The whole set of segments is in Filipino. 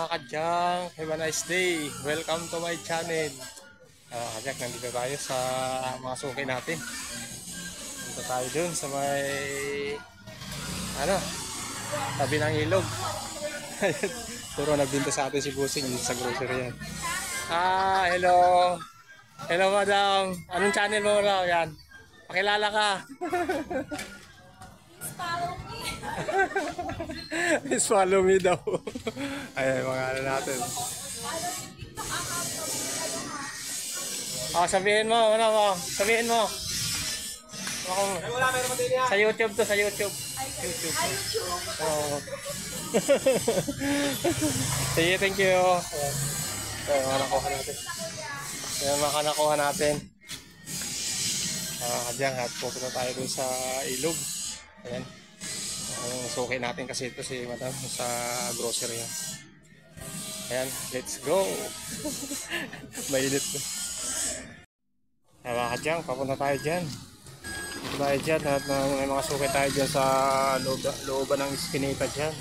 kadyang, have a nice day. Welcome to my channel. Kadyang, nandito tayo sa mga suki natin. Nandito tayo dun sa may tabi ng ilog. Puro nagbinta sa atin si Busing sa grocery yan. Hello. Hello madam. Anong channel mo raw yan? Pakilala ka. Follow me daw. Ayan, mga ano natin. Sabihin mo, sabihin mo. Sa YouTube to, sa YouTube. Sige, thank you. Ayan, mga nakuha natin. Ayan, mga nakuha natin. Kadyang, at pupunta tayo dun sa ilog. Ayan. Suki natin kasi ito si madam sa grocery yan. Ayan, let's go. Mainit ko. Ayan mga kadyang, papunta tayo dyan. Papunta tayo dyan at may mga suki tayo dyan sa looban ng iskinita dyan.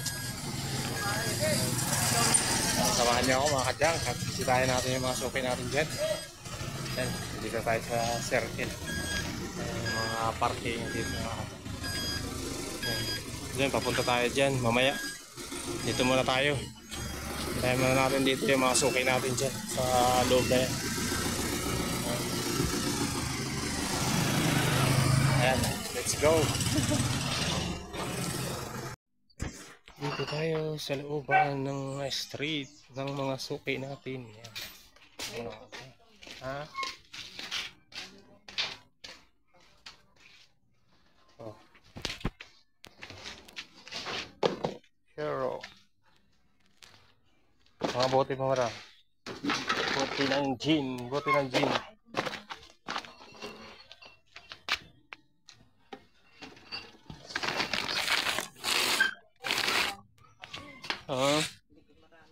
Samahan niyo ako mga kadyang at bisitahin natin yung mga suki natin dyan. Ayan, dito tayo sa circle. Mga parking dito mga kadyang. Diyan, papunta tayo dyan mamaya. Dito muna tayo. Tayo muna natin dito yung mga suki natin dyan sa loob na yan. Ayan, let's go. Dito tayo sa looban ng street ng mga suki natin. Ayan. Hero. Mga bote pa marang. Bote ng gin. Bote ng gin.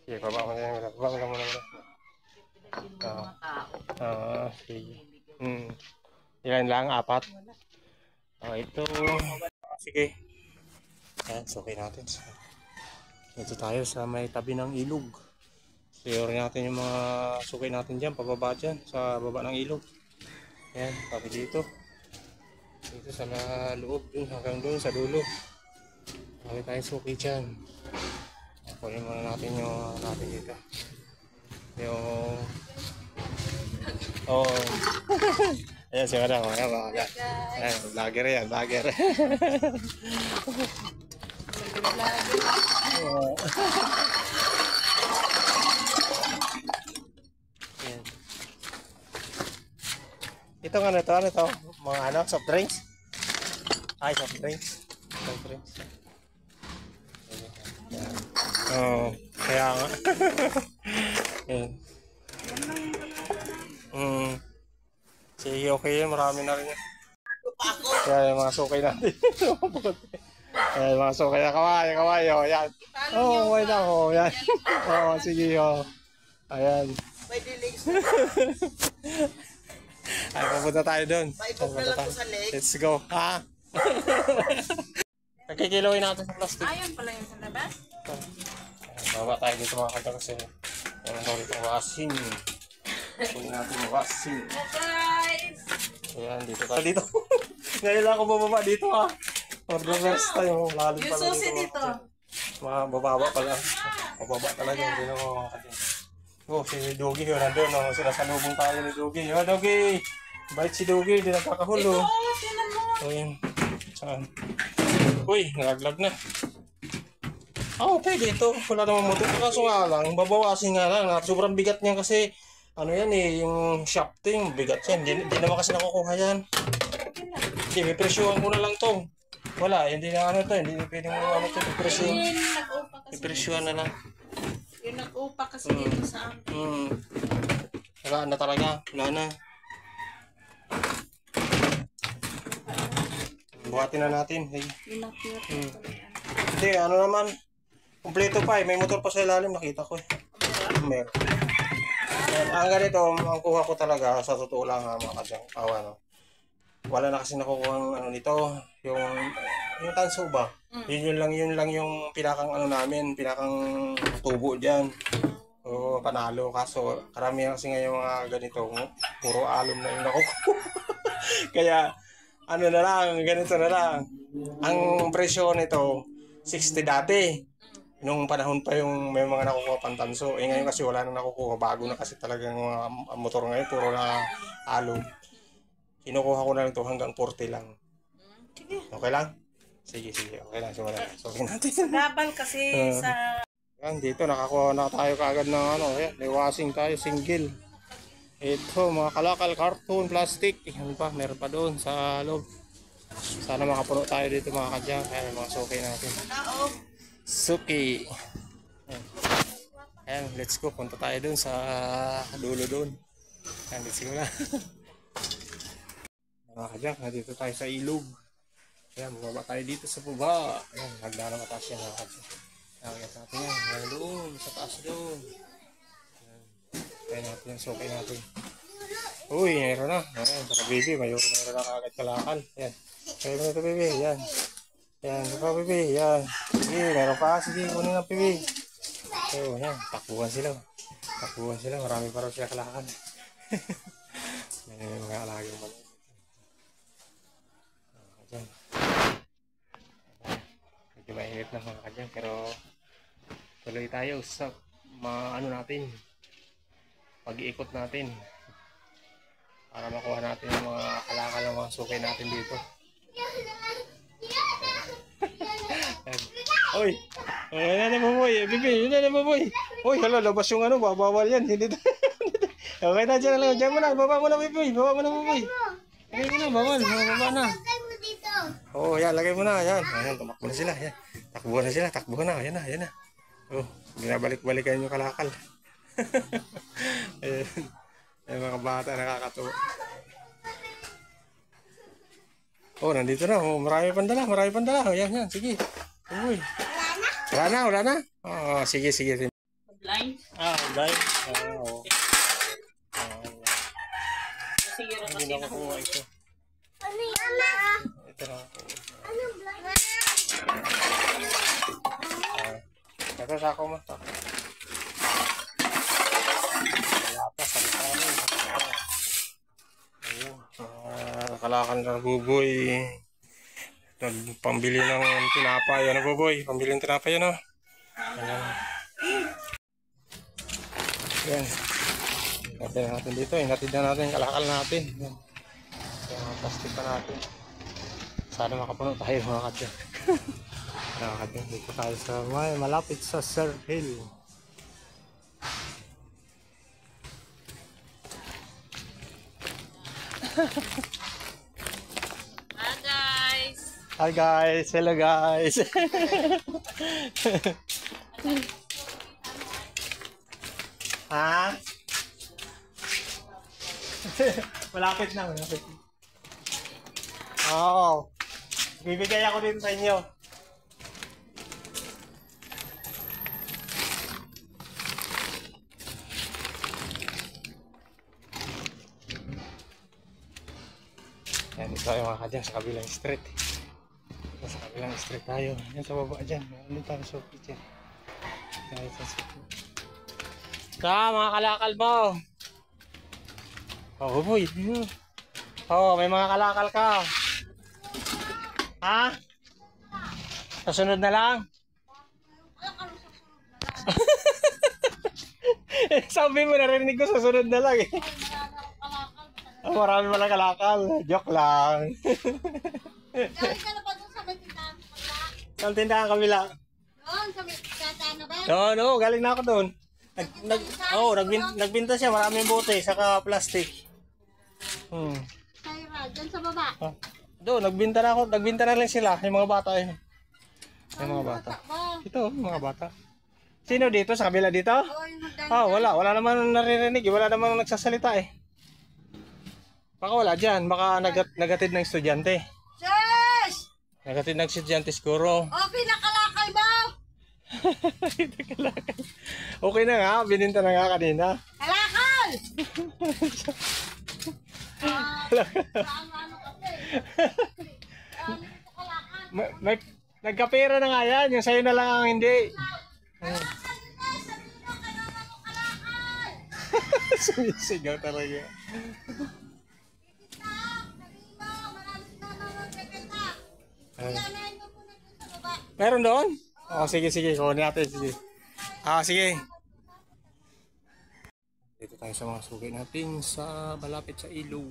Sige, baba mo na yan. Baba mo na. Sige. Ilan lang? 4? Ito. Sige. Ayan, suki natin. Dito tayo sa may tabi ng ilog. Sure natin yung mga suki natin dyan, pababa dyan, sa baba ng ilog. Ayan, tabi dito. Dito sa loob, dun, hanggang dun sa dulo. Tabi tayo suki dyan. Kunin muna natin yung natin dito. Yung... Ayan, si madam. Ayan, vlogger yan, vlogger. Ito ano to? Mga soft drinks? Soft drinks. Soft drinks. Kaya nga. Sige, okay yun. Marami na rin yan. Kaya yung mga sukay natin. Ayan, mga sukay na kaway. Yan. Kaway na ako. Yan. Sige. Ayan. May delays. Ay, pupunta tayo doon. Let's go. Nagkikiloy natin sa plastic. Ayun pala yung sa labas. Baba tayo dito mga kanta kasi wasing. Kunin natin yung wasing. Guys! Ayan, dito tayo. Dito. Ngayon lang ako bababa dito For the first time. Lalim Yung pala susi dito. Mga bababa pala. Bababa talaga. Hindi na mga kanta. Si Dogi yun nandun. Sinasalubong tayo ni Dogi. Dogi! Bait si Dogi. Hindi nagkakahulo. Ito! Tinan mo! Ayun. Saan? Uy, nalaglag na. Pwede ito. Wala namang motor. Kaso nga lang, babawasin nga lang. Sobrang bigat niya kasi, yung shafting, bigat yan. Hindi naman kasi nakukuha yan. Hindi, may presyuhan ko na lang to. Wala, hindi na hindi pwedeng presyuhan. May presyuhan na lang. Yung nag-upa kasi dito sa amin. Wala na talaga. Wala na. Buhatin na natin. Hindi, naman. Kompleto pa May motor pa sa ilalim. Nakita ko Meron. Ang ganito, ang kuha ko talaga, sa totoo lang mga kadyang, wala na kasi nakukuha nito. Yung yung tanso ba? Yun lang yung pinakang ano namin, pinakang tubo diyan. O panalo, kaso karamihan kasi ngayon mga ganito, puro alum na yung nakukuha. Kaya ano na lang, ganito na lang. Ang presyo nito 60 dati. Nung panahon pa yung may mga nakukuha pang tanso. Ngayon kasi wala nang nakukuha, bago na kasi talagang mga motor ngayon, puro na alum. Kinukuha ko na lang ito hanggang 40 lang. Sige. Okay lang? Sige, okay lang. So, natin. Gabal kasi sa... Yan, dito nakakuha na tayo kaagad ng ano, yan, may washing tayo, single. Ito, mga kalakal, cartoon, plastic. Yan pa, meron pa doon sa loob. Sana makapuno tayo dito mga kadyang. Ayan, mga suki natin. Suki. Ayan, let's go. Punta tayo doon sa dulo doon. Ayan, let's go na. Mga kadyang, nandito tayo sa ilog. Ayan, bumaba tayo dito sa baba. Ayan, hagdanan mataas yan mga kadyang. Ayan, natin yan. Ayan doon, sa taas doon. Ayan natin yung suki natin. Uy, mayroon na. Ayan, saka baby, mayroon na kagad kalakal. Ayan. Mayroon na ito baby, ayan. Ayan, ito pa baby, ayan. Sige, mayroon pa. Sige, kunin ang baby. So, ayan, takbuhan sila. Marami pa rin sila kalakal. Ayan, mga alagang mali. Ayan. Medyo mahirap na mga kadyang, pero tuloy tayo sa ano natin, pag-iikot natin para makuha natin yung mga kalakal ng mga sukay natin dito. Oy! Yun na boy! Bibi! Yun na boy! Oy! Hala! Labas yung ano! Babawal yan! Hindi to! Okay na! Diyan lang! Diyan mo na! Baba mo na Bibi! Baba mo na boy! Lagay mo na! Bawal! Baba na! Oh! Yan! Lagay mo na! Yan! Ayan! Tumakbo na sila! Yan! Takbuhan na sila! Takbuhan na! Ayan na! Ayan na! Oh! Binabalik-balikan yung kalakal! Ayan! Yung mga bata nakakatuwa. Oh, nandito na. Oh, marami pandala. Yan, yan. Sige. Uy. Wala na. Oh, sige. Blind? Blind. Oh. Sige, Hindi na kukuha ito. Ito na. Ito sa ako mo. Kalakal na buboy. Pambili ng tinapay. Ano buboy? Pambili ng tinapay yan, oh. Ayan. Natin natin dito. Inatid na natin yung kalakal natin. Ayan. Yung plastic pa natin. Sana makapuno tayo mga kadyan. Mga kadyan. Dito tayo sa malapit sa Sir Hill. Hi guys! Hello guys! Ha? Malapit na. Oo. Bibigay ako dito sa inyo. Yan, ito tayo mga kadyang sa kabilang street. Sa kabilang street tayo. Yan sa baba dyan. Ano tayo sa picture? Mga kalakal mo. Oh boy. Oh, may mga kalakal ka. Ha? Sasunod na lang? Sabi mo, narinig ko sasunod na lang eh. Oh, marami pala kalakal. Joke lang. Saan tindahan kabila? Doon, sa Tata ba? No, galing na ako doon. Nagbinta siya, maraming bote, saka plastic. Sayra, doon sa baba. Doon, nagbinta na lang sila, yung mga bata yun. Yung mga bata. Ito, yung mga bata. Sino dito? Sa kabila dito? Wala naman naririnig, wala naman nagsasalita eh. Baka wala dyan, baka nagatid ng estudyante. Sis! Nagatid ng estudyante siguro. Pinakalakal mo! Okay na nga, bininta na nga kanina. Kalakal! May nagkapera na nga yan. Yung sa'yo na lang ang hindi. Sumisigaw talaga. Meron doon? Oh, sige, sige. Kunin natin. Sige. Sige. Dito tayo sa mga suki natin sa malapit sa ilog.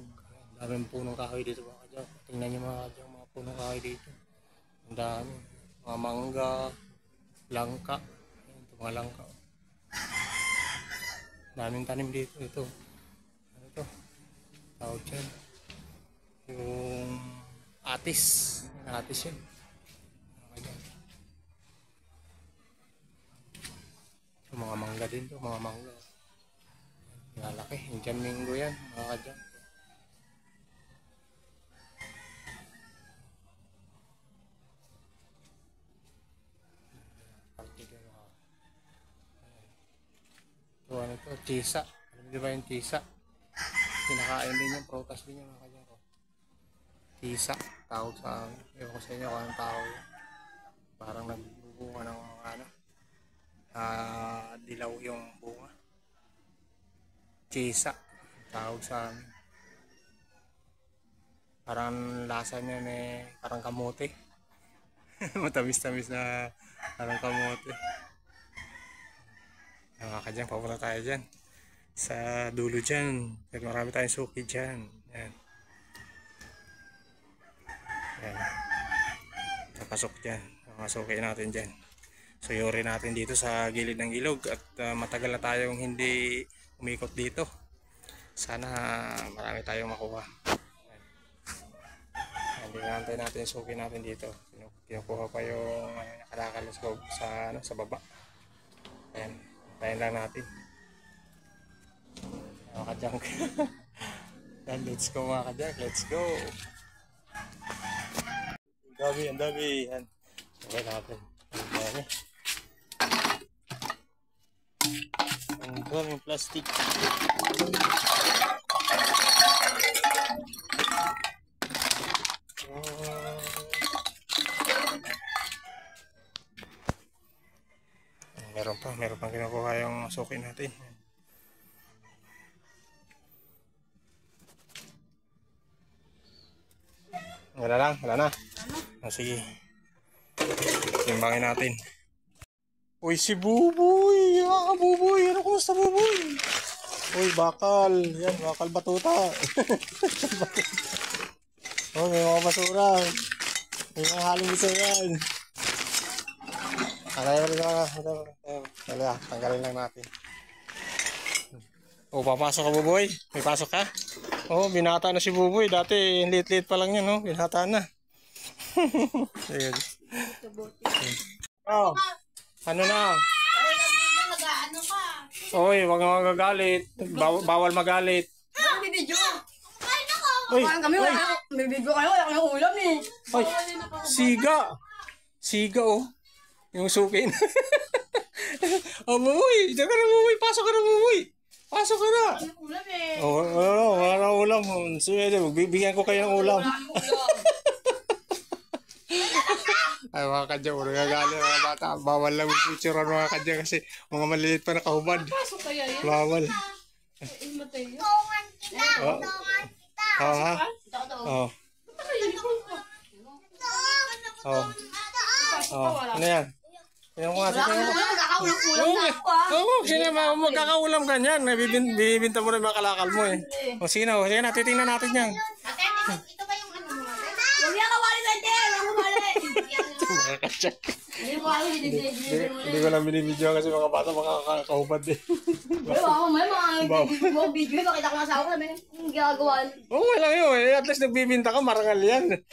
Daming punong kahoy dito mga kadyak. Tingnan nyo mga kadyak, mga punong kahoy dito. Ang dami. Mga mangga, langka. Ito mga langka. Daming tanim dito. Ito. Ano ito? Tawag dyan. Yung atis. Atis yun. Mga mangga din to, mga mangga. Lalaki, Indian mango yan, mga kadyan. So ano to, tisa. Alam niyo ba yung tisa? Kinakain din yung prutas din yung mga kadyan ko. Tisa, tawag sa amin. Ewan ko sa inyo kung anong tawag yun. Parang nagbubunga ng mga ano. Dilaw yung bunga. Chisa tawag sa amin. Parang lasa niya parang kamote. Matamis-tamis na parang kamote. Nakakadyan, papunta tayo dyan sa dulo dyan. Pero marami tayong suki dyan. Yan. Yan. Napasok dyan mga suki natin dyan. So yuri natin dito sa gilid ng ilog at matagal na tayong hindi umikot dito. Sana marami tayong makuha. Hinihintay natin yung suki natin dito. Kinukuha pa yung nakalakal sa baba. Ayan, tayo lang natin. Mga kadyang. Let's go mga kadyang, let's go. Ang dami. Yan. Okay natin. Ang dami. Ang daming plastic. Meron pang kinukuha yung suki natin. Wala na. Sige. Timbangin natin. Uy, si Buboy! Buboy! Ano, kumusta Buboy? Uy, bakal. Yan, bakal batuta. Oh, may mga basura. May mga haling gusto yan. Tanggalin lang natin. Oh, papasok ka Buboy? May pasok ka? Oh, binata na si Buboy. Dati, lit-lit pa lang yan, no? Binata na. Ayan. Oh. Ano na? Nag-ano ka? Oy, wag nga magagalit. Bawal magalit. Ano bibidyo? Kain ako. Oy, Parang kami wala. May bibidyo kayo. Wala kang ulam eh. Oy, siga oh. Yung sukin. Oh, Buboy. Diyan ka na, Buboy. Pasok ka na, Buboy. Pasok ka na. Ano ulam eh? Oh, wala na ulam. Sige, magbibigyan ko kayo ng ulam. Ay mga kadya, nagagalit mga bata. Bawal lang yung picture mga kadya kasi mga maliliit pa na kahubad. Pasok kaya yan? Bawal. Matay yun. Tungan kita. Oh. Tungan kita. Ha? Oh. Ano yan? Ano mo nga? Magkakaulam na ako ah. Oo, sige magkakaulam ka niyan. Bibinta mo rin mga kalakal mo eh. O sige na, titingnan natin yan. Ate, ito ba yung ano mo? Huwag niya kawali na ate. Huwag kawali. Mga kadya. Hindi mo kawali. Hindi ko lang binibidyo kasi mga bata makakahubad eh. May video, makita ko nga sa ako namin yung ginagawa. Oo, wala yun eh. At least nagbibinta ka, marangal yan.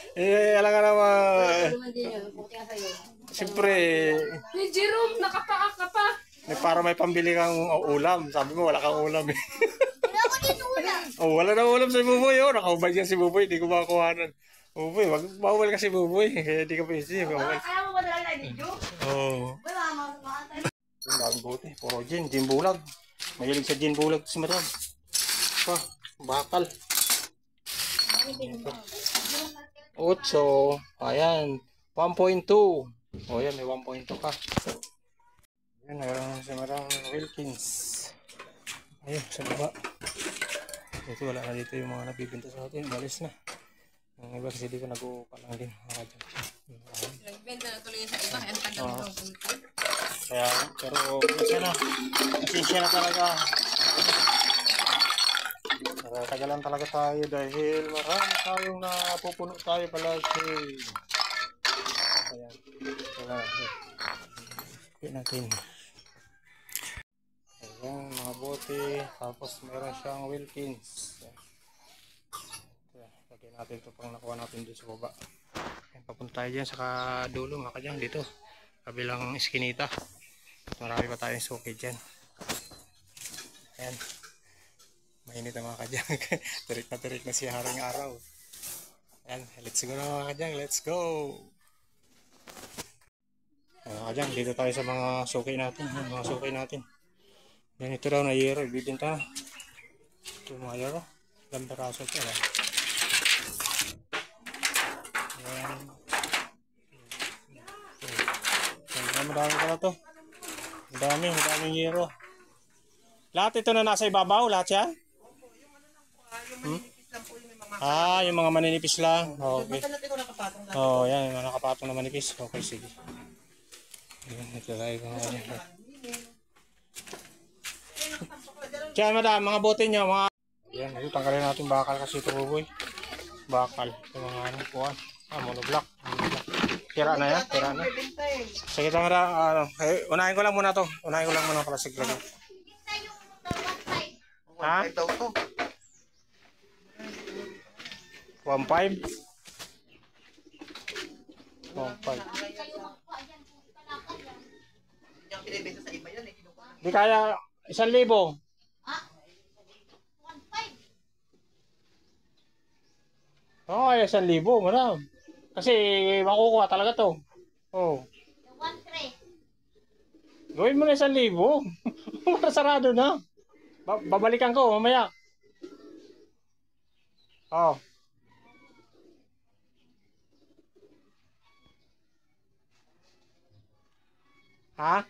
Alam ka naman. Naman din yun, puti ka sa'yo. Siyempre, Ni Jerome, nakapaa ka pa. para may pambili kang ulam. Sabi mo, wala kang ulam eh. Wala ko dito ulam. Oh, wala na ulam si Buboy. Oh, nakahubad yan si Buboy. Hindi ko makakuhanan. Buboy, bawal kasi Buboy. Kaya hindi ka pwede. Bawal. Kaya mo ba talaga na video? Oo. Wala, makakatayo. Ang daming buti. Puro gin bulag. Mahilig sa gin bulag si Madam. Bakal. 8. Ayan. 1.2. O yan, may 1.2 ka. Yan, mayroon si Madam Wilkins. Ayun, sa baba. Ito, wala na dito yung mga nagbibinta sa atin. Balis na. Yung iba kasi dito nag-uupa lang din. Nagbenta na tuloy sa iba. Ang tagal daw. Kaya, pero kasi na. Asensya na talaga. Tagalan talaga tayo dahil marami tayong napupuno tayo palagi. Ayan. Ito natin. Ayan, mga bote. Tapos meron siyang Wilkins. Lagyan natin ito pang nakuha natin dito sa baba. Ayan, papunta tayo dyan sa dulo mga kadyang dito. Kabilang iskinita. Marami pa tayong suki dyan. Ayan. Mainit ang mga kadyang. Tirik na si Haring Araw. Ayan, let's go na mga kadyang. Let's go! Mga kadyang, dito tayo sa mga suki natin. Mga suki natin. Yan, ito daw na yero. Ibibinta. Ito mga yero. Ilang peraso ito. Ayan. Madami pala ito. Madaming yero. Lahat ito na nasa ibabaw, lahat yan? Yung mga maninipis lang. Okay. Oh, yan, yung mga nakapatong na manipis. Okay, sige. Ito tayo mga yan. Diyan, madam, mga bote nyo, mga... Yan, ito, tanggalin natin bakal kasi ito, buboy. Bakal. Ito mga ano, kuhan. Monoblock. Tira na yan, tira na. Sige, ito, madam, unahin ko lang muna to. Unahin ko lang muna pala, sige. Ha? 1.5? 1.5. Di kaya 1,000. Oo, 1,000, madam. Kasi makukuha talaga to. Oh. 1,300. Gawin mo na 1,000. Sarado na. Babalikan ko mamaya. Oh. Ha?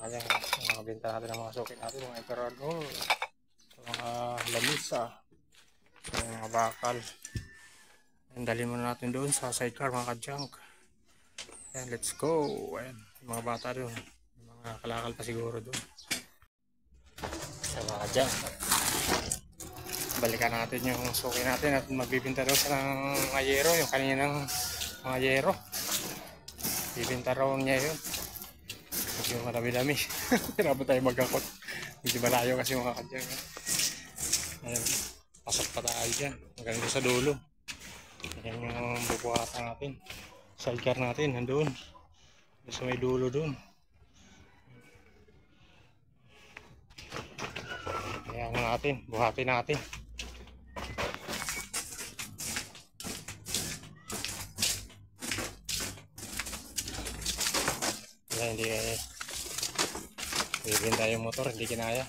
Kaya mga benta natin ng mga suki natin, mga emperador, mga lamisa, mga bakal. Dalhin muna natin doon sa sidecar mga ka-junk. Ayan, let's go. Ayan, mga bata doon, mga kalakal pa siguro doon. Ayan, mga ka-junk. Balikan natin yung suki natin at magbibinta daw sa ng mga yero, yung kaninang mga yero. Bibinta raw niya yun. Medyo marami-dami. Pinabot tayo magkakot. Medyo malayo kasi mga kadyang. Ayan. Pasok pa tayo dyan. Maganda sa dulo. Ayan yung bubuhatan natin. Sidecar natin. Nandun. Sa may dulo dun. Ayan natin. Buhatin natin. Ayan, hindi bibinta yung motor, hindi kinaya.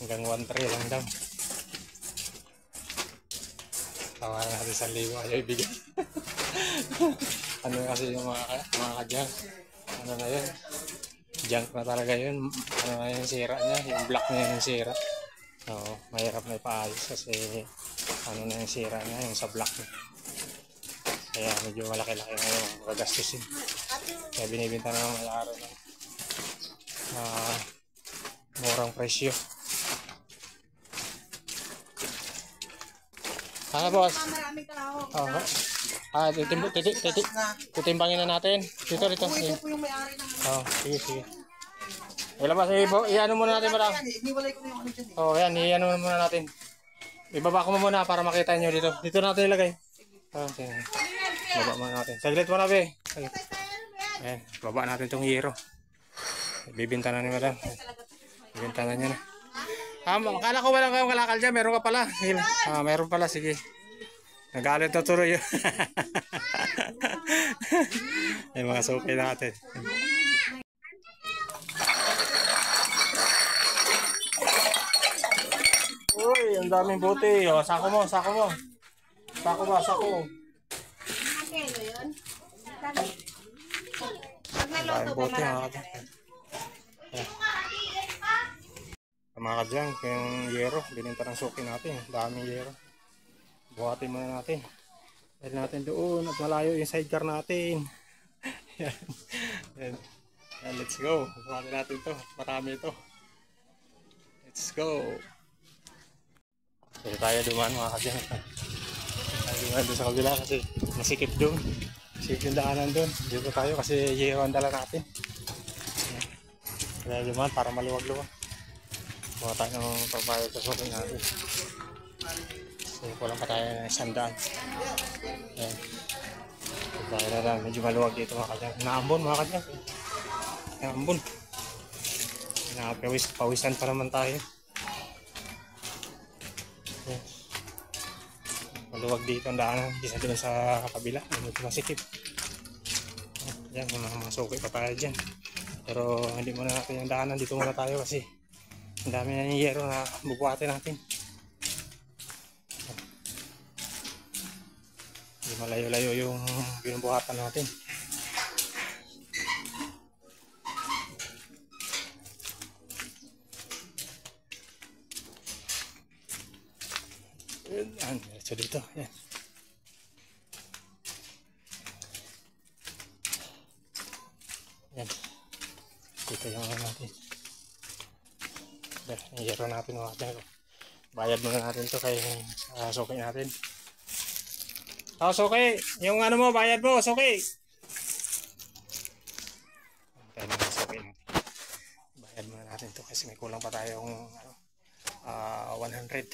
Hanggang 1,300 lang daw. Tawaran natin 1,000, ayaw ibigay. Ano kasi yung mga ka-junk, ano na yun, junk na talaga yun. Ano na yung sira niya, yung block niya yung sira. Oo, mahirap na ipaayos kasi ano na yung sira niya, yung sa block niya. Kaya medyo malaki-laki na yung gagastusin. Kaya binibinta na ng may-ari ng murang presyo. Ano boss? Titimbangin na natin. Dito. Sige. Ilabas, i-ano muna natin madam. Yan, i-ano muna natin. Ibaba ko muna para makita nyo dito. Dito natin ilagay. Okay. Baba muna natin. Saglit mo na be. Ayan, baba natin itong hero. Bibinta na ni madam. Bibinta na niya na. Akala ko walang kayong kalakal dyan. Meron ka pala. Meron pala. Sige. Nagalit na tuloy yun. Ay mga suki natin. Uy, Ang daming buti. O, sako mo, sako mo. Sako ba, sako. Kilo yun? Pag Ang naluto daming ba buti, mga marami na kadyang. rin? Mga kadyang, yung yero, bininta ng suki natin. Daming yero. Buhatin muna natin. Dahil natin doon at malayo yung sidecar natin. Yan. Yan. Yan, let's go. Buhatin natin to. Marami ito. Let's go. Dito tayo dumaan mga kadyang. Tayo dumaan doon sa kabila kasi masikip doon. Masikip yung daanan doon. Dito tayo kasi yero ang dala natin. Kaya dumaan para maluwag-luwag. Buha tayo ng pagbayad sa suki natin. So, kulang pa tayo ng 100. Ayan. Dahil na lang, medyo maluwag dito mga kadyang. Naambon mga kadyang. Naambon. Pawisan pa naman tayo. Ayan. Maluwag dito ang daanan. Hindi sa doon sa kabila. Medyo masikip. Ayan, mga suki pa tayo dyan. Pero hindi muna natin yung daanan. Dito muna tayo kasi ang dami na yung yero na bubuhatin natin. Hindi malayo-layo yung binubuhatan natin. Yan, diretso dito. Yan. Yan. Dito yung ano natin. Yung yero natin mga kadyang. Bayad muna natin to kay suki natin. Oh, suki! Yung ano mo, bayad mo, suki! Tayo naman suki natin. Bayad muna natin to kasi may kulang pa tayong 100.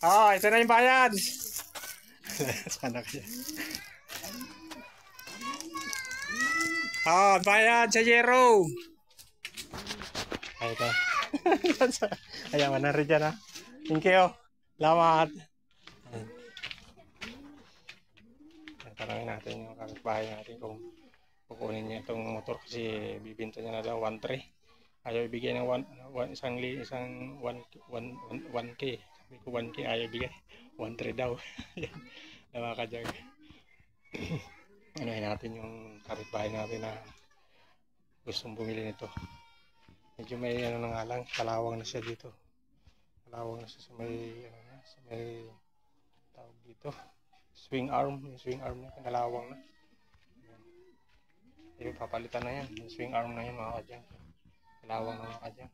Ah, ito na yung bayad! Sana kaya. Ah, bayad sa Jero! Ay, ito. Ayan, 100 dyan ha. Thank you. Salamat. Tanongin natin yung kapitbahay natin kung kukunin niya itong motor kasi bibinta niya na daw 1.3. Ayaw ibigay ng 1K. Sabi ko 1K ayaw ibigay. 1.3 daw. Nakakadyag. Anohin natin yung kapitbahay natin na gustong bumili nito. Medyo may ano na nga lang, kalawang na siya dito. Kalawang na siya sa may tawag dito. Swing arm, yung swing arm niya, kanalawang na. Ayun, papalitan na yan. Yung swing arm na yun mga kadyang. Kalawang na mga kadyang.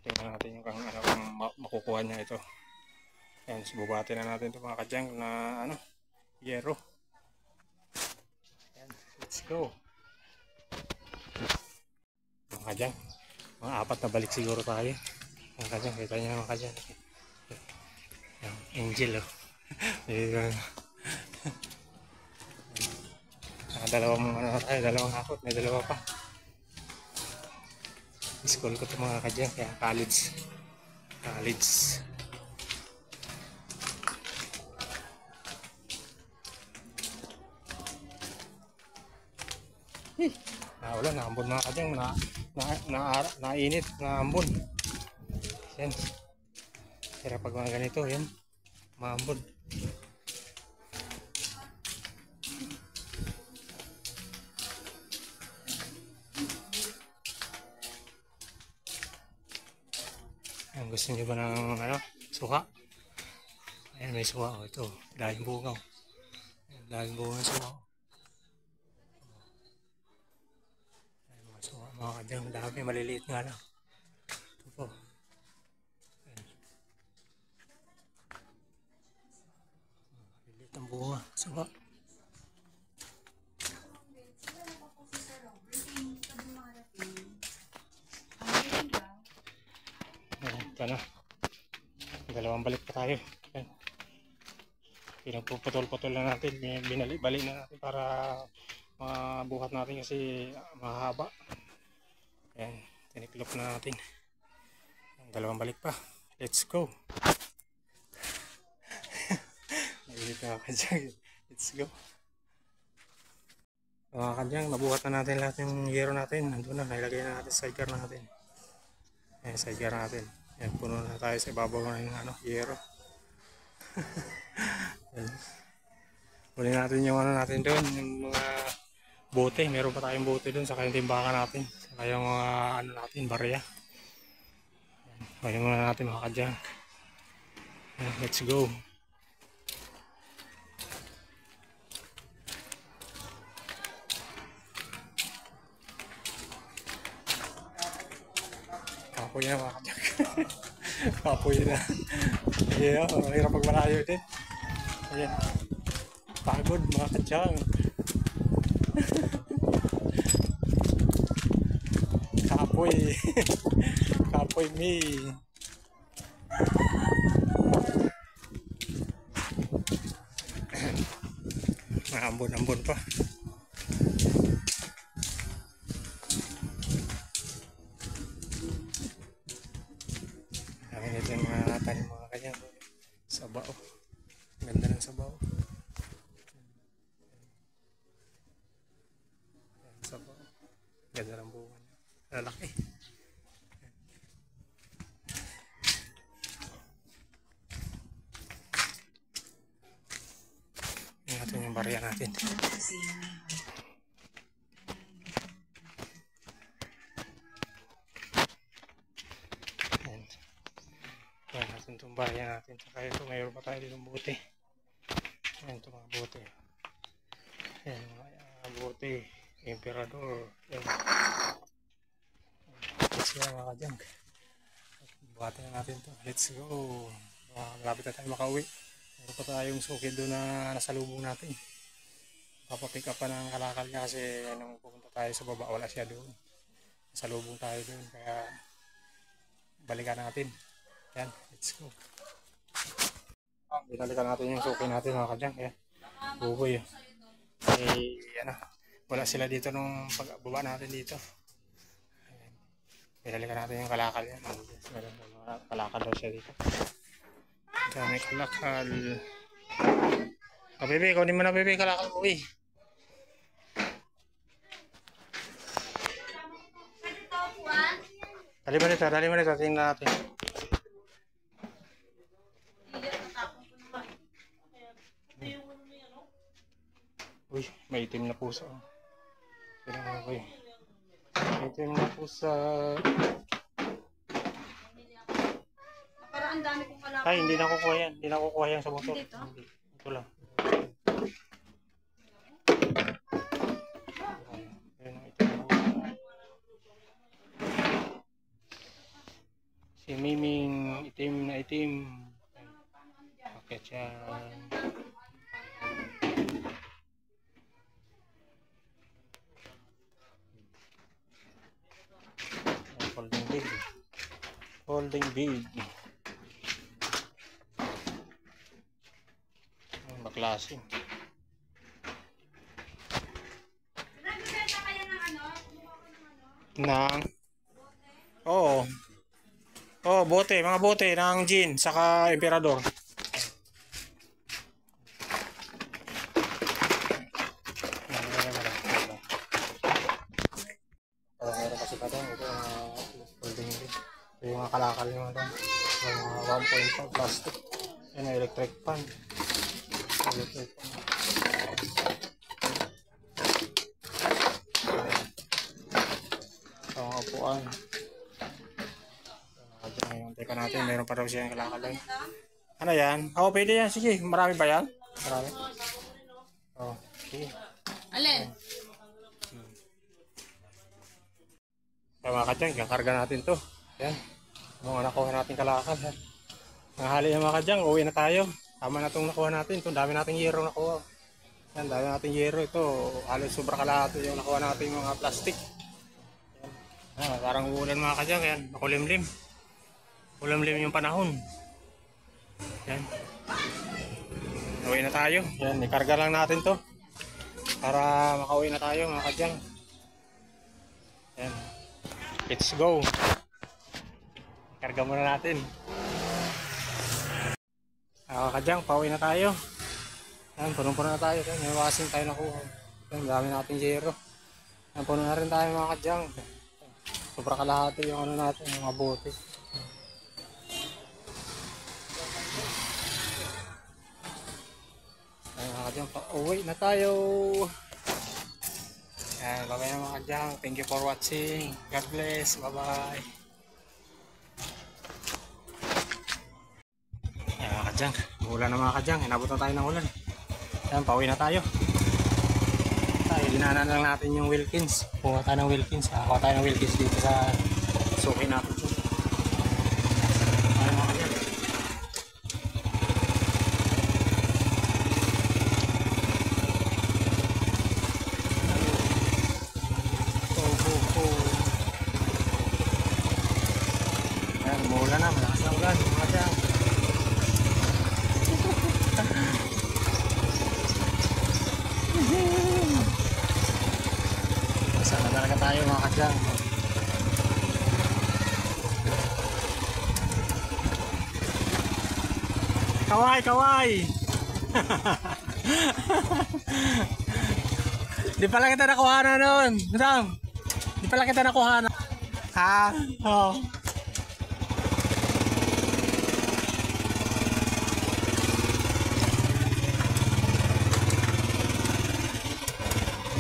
Tingnan natin yung kung makukuha niya ito. Ayan, sububatin na natin ito mga kadyang na yero. Ayan, let's go. Mga kadyang, mga 4 na balik siguro tayo. Mga kadyang, kita niyo mga kadyang. Yung angel oh. Dalawang hakot, may dalawa pa. School ko ito mga kadyang, kaya college. Wala, naambon mga kadyang, nainit, naambon. Yan. Pero pag mga ganito, yan, maambon. Yan, gusto niyo ba ng suka? Ayan, may suka. Oh, ito, dahing bungaw. Dahing bungaw ng suka. Mga kadyang, dami, maliliit nga lang. Ito po. Maliliit ang bunga. Suka. Ayan, ito na. Dalawang balik pa tayo. Ayan. Pinagpuputol-putol na natin. Bali na natin para mabuhat natin kasi mahaba. Ayan, tiniklop na natin. Dalawang balik pa. Let's go. Let's go. Mga kadyang, nabuhat na natin lahat yung yero natin. Nandun na, nailagay na natin sa sidecar natin. Ayan, sidecar natin. Ayan, puno na tayo sa ibabaw na yung yero. Huli natin yung natin doon, yung mga bote. Meron pa tayong bote doon, saka yung timbakan natin. Saka yung mga natin, barya. Ayan muna natin mga kadyang. Ayan, let's go. Kapoy na mga kadyang. Kapoy na. Ayan, mahirap pag malayo din. Ayan. Pagod mga kadyang. Kapoy. Kapoy me. Ambon-ambon pa. Kami nito yung mga tanim mga kadyang. Sabaw. Ganda ng sabaw. Sabaw. Ganda ng bunga niya. Lalaki. Tingnan natin yung barya natin. Ayan. Tingnan natin itong barya natin. Saka ito, mayroon pa tayo ditong bote. Ayan ito mga bote. Ayan mga bote. Emperador. Ayan. Sila mga kadyang. Buhatin na natin ito. Let's go. Malapit na tayo makauwi. Meron pa tayong sukid doon na nasa lubong natin. Papapick up pa ng kalakal niya kasi nung pupunta tayo sa baba wala siya doon. Nasa lubong tayo doon kaya balikan natin. Yan, let's go. Binalikan natin yung sukid natin mga kadyang. Yan, buboy. Yan, wala sila dito nung pagbaba natin dito. Binalikan natin yung kalakal yan. Meron mga kalakal daw siya dito. Dami kalakal. Bebe, kunin mo na bebe, kalakal mo eh. Dali mo nito, tingnan natin. Uy, may itim na pusa. Tingnan mo, may itim na pusa. Parang ang dami kong kalakal. Ay, hindi na kukuha yan. Hindi na kukuha yan sa motor. Hindi. Ito lang. Si Miming, itim na itim. Okay, tiyan. Holding big. Holding big. Baklasing. Nagbibenta kayo ng ano? Nang? Oo. Oh, bote, mga bote ng gin saka emperador. Meron kasi pa doon, ito holding big. Ito yung mga kalakal yung mga 1.5 plastic. Yan ang electric fan. Electric fan. Ito ang upuan. Teka natin, meron pa daw siyang kalakal. Ano yan? Oo, pwede yan. Sige, marami ba yan? Marami? Oo, sige. Alin? Kaya mga kadyang, kakarga natin to. Yan. Mga nakuha natin kalakal. Nahali yung mga kadyang, uwi na tayo. Tama na itong nakuha natin. Ito, dami nating yero nakuha. Yan, dami nating yero. Ito, halos sobra kalahati yung nakuha natin mga plastic. Yan. Parang uulan mga kadyang. Yan, makulimlim. Ulam-lim yung panahon. Yan. Uwi na tayo. Yan, ikarga lang natin to. Para makauwi na tayo mga kadyang. Yan. Let's go. Ikarga muna natin. Mga kadyang, pauwi na tayo. Yan, punong-puno na tayo. Yan, may wasing tayo nakuha. Ang dami natin zero. Puno na rin tayo mga kadyang. Sobra kalahati yung ano natin, yung mga bote. Ay mga kadyang, uwi na tayo. Yan, bye-bye na mga kadyang. Thank you for watching. God bless. Bye-bye. Yan mga kadyang, ulan na mga kadyang. Inabot na tayo ng ulan. Yan, pauwi na tayo. Dinaanan lang natin yung Wilkins. Kuha tayo ng Wilkins. Kuha tayo ng Wilkins dito sa suki natin. Ay mga yan. Ayan, umuulan na. Malakas na ulan. Mga dyan. Sana talaga tayo mga kadyang. Kaway, kaway! Di pala kita nakuha na nun. Madam, di pala kita nakuha na. Ha? Oo.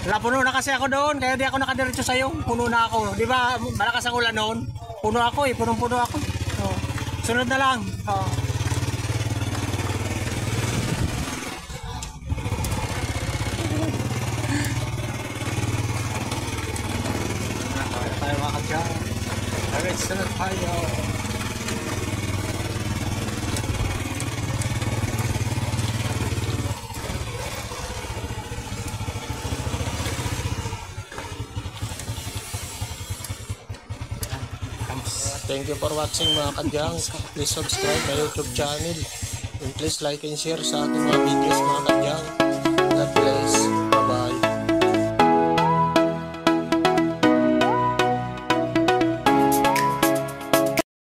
Wala, puno na kasi ako doon, kaya di ako nakadiretso sa'yo. Puno na ako. Di ba, malakas ang ulan noon? Puno ako eh, punong-puno ako. Oh. Sunod na lang. Oh. Tayo mga kadyang. Alright, sunod tayo. Thank you for watching mga kadyang. Please subscribe my YouTube channel. And please like and share sa ating mga videos mga kadyang.